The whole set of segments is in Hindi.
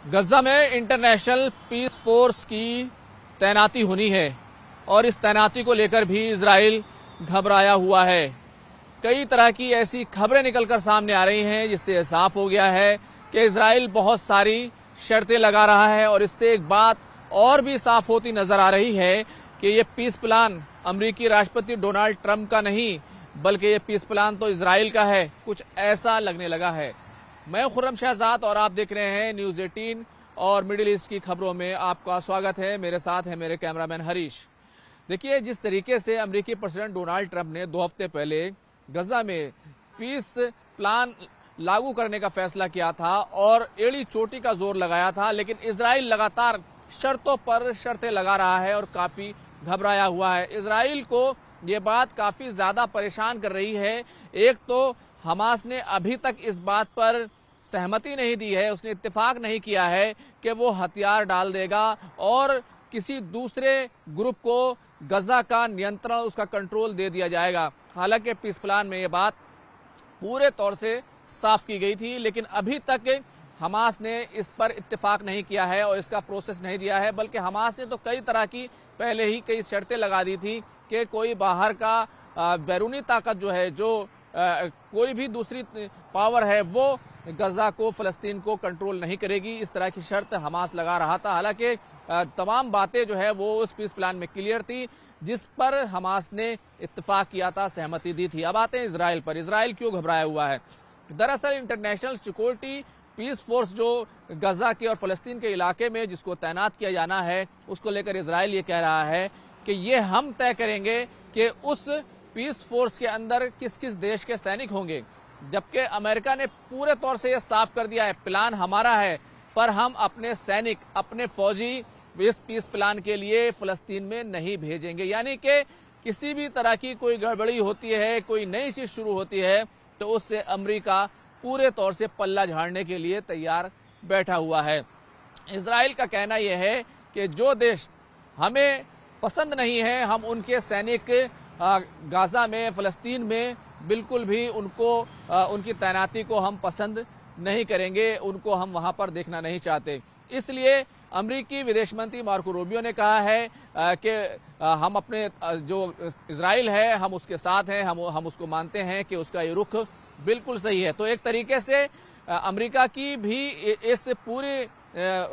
गजा में इंटरनेशनल पीस फोर्स की तैनाती होनी है और इस तैनाती को लेकर भी इजराइल घबराया हुआ है। कई तरह की ऐसी खबरें निकलकर सामने आ रही हैं जिससे साफ हो गया है कि इजराइल बहुत सारी शर्तें लगा रहा है और इससे एक बात और भी साफ होती नजर आ रही है कि ये पीस प्लान अमेरिकी राष्ट्रपति डोनाल्ड ट्रंप का नहीं बल्कि ये पीस प्लान तो इजराइल का है, कुछ ऐसा लगने लगा है। मैं खुर्रम शहजाद और आप देख रहे हैं न्यूज 18 और मिडिल ईस्ट की खबरों में आपका स्वागत है। मेरे साथ है मेरे कैमरामैन हरीश। देखिए, जिस तरीके से अमेरिकी प्रेसिडेंट डोनाल्ड ट्रंप ने 2 हफ्ते पहले गजा में पीस प्लान लागू करने का फैसला किया था और एड़ी चोटी का जोर लगाया था, लेकिन इजराइल लगातार शर्तों पर शर्तें लगा रहा है और काफी घबराया हुआ है। इजराइल को ये बात काफी ज्यादा परेशान कर रही है। एक तो हमास ने अभी तक इस बात पर सहमति नहीं दी है, उसने इत्तेफाक नहीं किया है कि वो हथियार डाल देगा और किसी दूसरे ग्रुप को गजा का नियंत्रण, उसका कंट्रोल दे दिया जाएगा। हालांकि पीस प्लान में ये बात पूरे तौर से साफ की गई थी, लेकिन अभी तक हमास ने इस पर इत्तेफाक नहीं किया है और इसका प्रोसेस नहीं दिया है, बल्कि हमास ने तो कई तरह की पहले ही कई शर्तें लगा दी थी कि कोई बाहर का बैरूनी ताकत जो है, जो कोई भी दूसरी पावर है, वो गजा को, फलस्तीन को कंट्रोल नहीं करेगी। इस तरह की शर्त हमास लगा रहा था। हालांकि तमाम बातें जो है वो उस पीस प्लान में क्लियर थी जिस पर हमास ने इत्तेफाक किया था, सहमति दी थी। अब आते हैं इजराइल पर। इजराइल क्यों घबराया हुआ है? दरअसल इंटरनेशनल सिक्योरिटी पीस फोर्स जो गजा के और फलस्तीन के इलाके में जिसको तैनात किया जाना है, उसको लेकर इजराइल ये कह रहा है कि ये हम तय करेंगे कि उस पीस फोर्स के अंदर किस किस देश के सैनिक होंगे। जबकि अमेरिका ने पूरे तौर से यह साफ कर दिया है, प्लान हमारा है पर हम अपने सैनिक, अपने फौजी इस पीस प्लान के लिए फलस्तीन में नहीं भेजेंगे। यानी कि किसी भी तरह की कोई गड़बड़ी होती है, कोई नई चीज शुरू होती है, तो उससे अमेरिका पूरे तौर से पल्ला झाड़ने के लिए तैयार बैठा हुआ है। इजराइल का कहना यह है कि जो देश हमें पसंद नहीं है, हम उनके सैनिक गाजा में, फलस्तीन में बिल्कुल भी उनकी तैनाती को हम पसंद नहीं करेंगे, उनको हम वहां पर देखना नहीं चाहते। इसलिए अमेरिकी विदेश मंत्री मार्को रूबियो ने कहा है कि हम अपने जो इजराइल है हम उसके साथ हैं, हम उसको मानते हैं कि उसका ये रुख बिल्कुल सही है। तो एक तरीके से अमेरिका की भी इस पूरी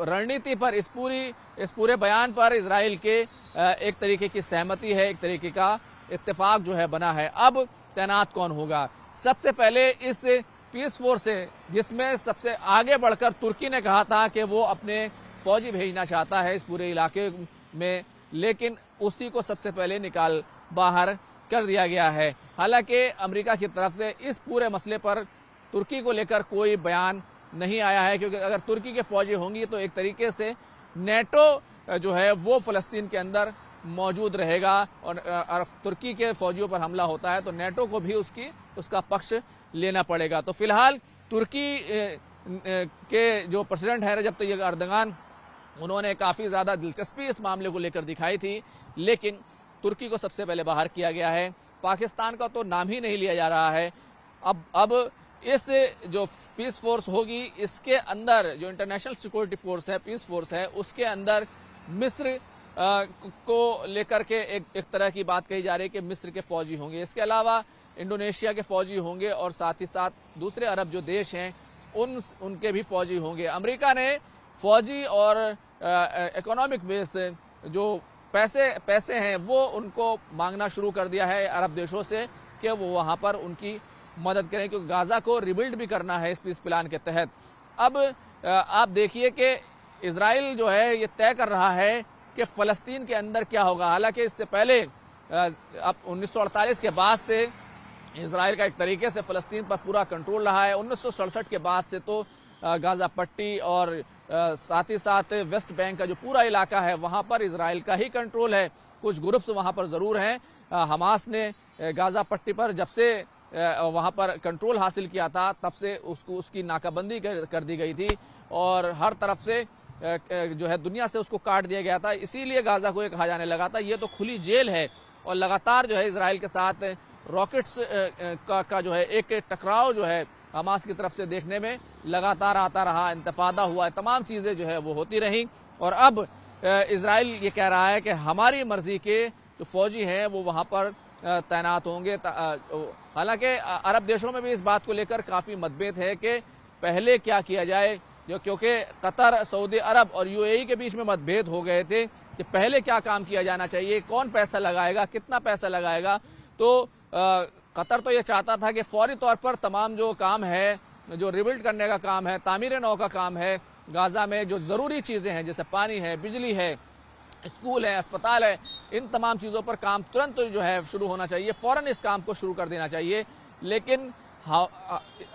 रणनीति पर, इस पूरे बयान पर इजराइल के एक तरीके की सहमति है, एक तरीके का इत्तेफाक जो है बना है। अब तैनात कौन होगा? सबसे पहले इस पीस फोर्स से, जिसमें सबसे आगे बढ़कर तुर्की ने कहा था कि वो अपने फौजी भेजना चाहता है इस पूरे इलाके में, लेकिन उसी को सबसे पहले निकाल बाहर कर दिया गया है। हालांकि अमेरिका की तरफ से इस पूरे मसले पर तुर्की को लेकर कोई बयान नहीं आया है, क्योंकि अगर तुर्की के फौजी होंगी तो एक तरीके से नेटो जो है वो फलस्तीन के अंदर मौजूद रहेगा और तुर्की के फौजियों पर हमला होता है तो नेटो को भी उसका पक्ष लेना पड़ेगा। तो फिलहाल तुर्की के जो प्रेसिडेंट है रजब तैयब अर्दगान, उन्होंने काफी ज्यादा दिलचस्पी इस मामले को लेकर दिखाई थी, लेकिन तुर्की को सबसे पहले बाहर किया गया है। पाकिस्तान का तो नाम ही नहीं लिया जा रहा है। अब इस जो पीस फोर्स होगी, इसके अंदर जो इंटरनेशनल सिक्योरिटी फोर्स है, पीस फोर्स है, उसके अंदर मिस्र को लेकर के एक तरह की बात कही जा रही है कि मिस्र के फौजी होंगे। इसके अलावा इंडोनेशिया के फौजी होंगे और साथ ही साथ दूसरे अरब जो देश हैं उनके भी फौजी होंगे। अमेरिका ने फौजी और इकोनॉमिक बेस जो पैसे हैं वो उनको मांगना शुरू कर दिया है अरब देशों से कि वो वहां पर उनकी मदद करें, क्योंकि गाजा को रिबिल्ड भी करना है इस पीस प्लान के तहत। अब आप देखिए कि इजराइल जो है ये तय कर रहा है कि फलस्तीन के अंदर क्या होगा। हालांकि इससे पहले अब 1948 के बाद से इजराइल का एक तरीके से फलस्तीन पर पूरा कंट्रोल रहा है। 1967 के बाद से तो गाजा पट्टी और साथ ही साथ वेस्ट बैंक का जो पूरा इलाका है वहां पर इजराइल का ही कंट्रोल है। कुछ ग्रुप्स वहां पर जरूर हैं। हमास ने गाजा पट्टी पर जब से वहां पर कंट्रोल हासिल किया था तब से उसकी नाकाबंदी कर दी गई थी और हर तरफ से जो है दुनिया से उसको काट दिया गया था। इसीलिए गाजा को कहा जाने लगा था ये तो खुली जेल है और लगातार जो है इजराइल के साथ रॉकेट्स का जो है एक टकराव जो है हमास की तरफ से देखने में लगातार आता रहा, इंतफादा हुआ, तमाम चीज़ें जो है वो होती रहीं। और अब इजराइल ये कह रहा है कि हमारी मर्जी के जो फौजी हैं वो वहाँ पर तैनात होंगे। हालांकि अरब देशों में भी इस बात को लेकर काफ़ी मतभेद है कि पहले क्या किया जाए, क्योंकि कतर, सऊदी अरब और यूएई के बीच में मतभेद हो गए थे कि पहले क्या काम किया जाना चाहिए, कौन पैसा लगाएगा, कितना पैसा लगाएगा। तो कतर तो ये चाहता था कि फौरी तौर पर तमाम जो काम है, जो रिबिल्ड करने का काम है, तामीर नौ का काम है, गाजा में जो ज़रूरी चीज़ें हैं जैसे पानी है, बिजली है, स्कूल है, अस्पताल है, इन तमाम चीज़ों पर काम तुरंत जो है शुरू होना चाहिए, फ़ौरन इस काम को शुरू कर देना चाहिए। लेकिन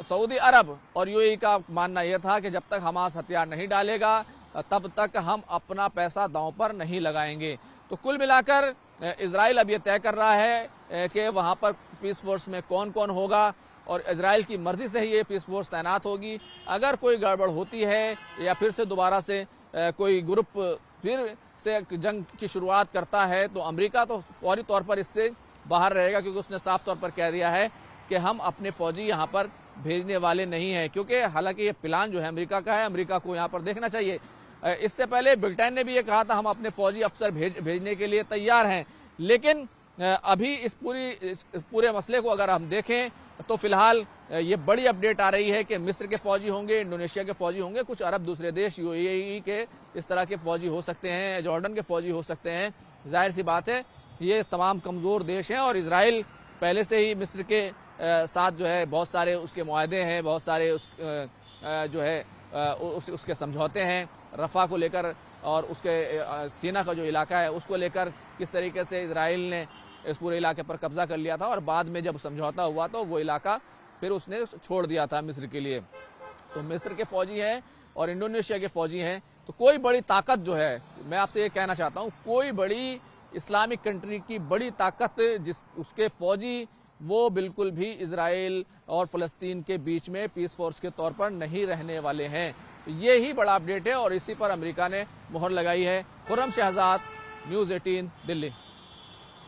सऊदी अरब और यूएई का मानना यह था कि जब तक हमास हथियार नहीं डालेगा तब तक हम अपना पैसा दांव पर नहीं लगाएंगे। तो कुल मिलाकर इजराइल अब यह तय कर रहा है कि वहां पर पीस फोर्स में कौन कौन होगा और इजराइल की मर्जी से ही ये पीस फोर्स तैनात होगी। अगर कोई गड़बड़ होती है या फिर से दोबारा से कोई ग्रुप फिर से जंग की शुरुआत करता है तो अमेरिका तो फौरी तौर पर इससे बाहर रहेगा, क्योंकि उसने साफ तौर पर कह दिया है कि हम अपने फौजी यहाँ पर भेजने वाले नहीं हैं। क्योंकि हालांकि ये प्लान जो है अमेरिका का है, अमेरिका को यहाँ पर देखना चाहिए। इससे पहले ब्रिटेन ने भी ये कहा था हम अपने फौजी अफसर भेजने के लिए तैयार हैं। लेकिन अभी इस पूरे मसले को अगर हम देखें तो फिलहाल ये बड़ी अपडेट आ रही है कि मिस्र के फौजी होंगे, इंडोनेशिया के फौजी होंगे, कुछ अरब दूसरे देश यूएई के इस तरह के फौजी हो सकते हैं, जॉर्डन के फौजी हो सकते हैं। जाहिर सी बात है ये तमाम कमजोर देश हैं और इजराइल पहले से ही मिस्र के साथ जो है बहुत सारे उसके मुआहदे हैं, बहुत सारे उसके समझौते हैं रफा को लेकर और उसके सीना का जो इलाका है उसको लेकर किस तरीके से इजराइल ने इस पूरे इलाके पर कब्जा कर लिया था और बाद में जब समझौता हुआ तो वो इलाका फिर उसने छोड़ दिया था मिस्र के लिए। तो मिस्र के फौजी हैं और इंडोनेशिया के फौजी हैं। तो कोई बड़ी ताकत जो है, मैं आपसे ये कहना चाहता हूँ, कोई बड़ी इस्लामिक कंट्री की बड़ी ताकत उसके फौजी वो बिल्कुल भी इजराइल और फलस्तीन के बीच में पीस फोर्स के तौर पर नहीं रहने वाले हैं। ये ही बड़ा अपडेट है और इसी पर अमेरिका ने मोहर लगाई है। खुर्रम शहजाद, न्यूज़ 18 दिल्ली।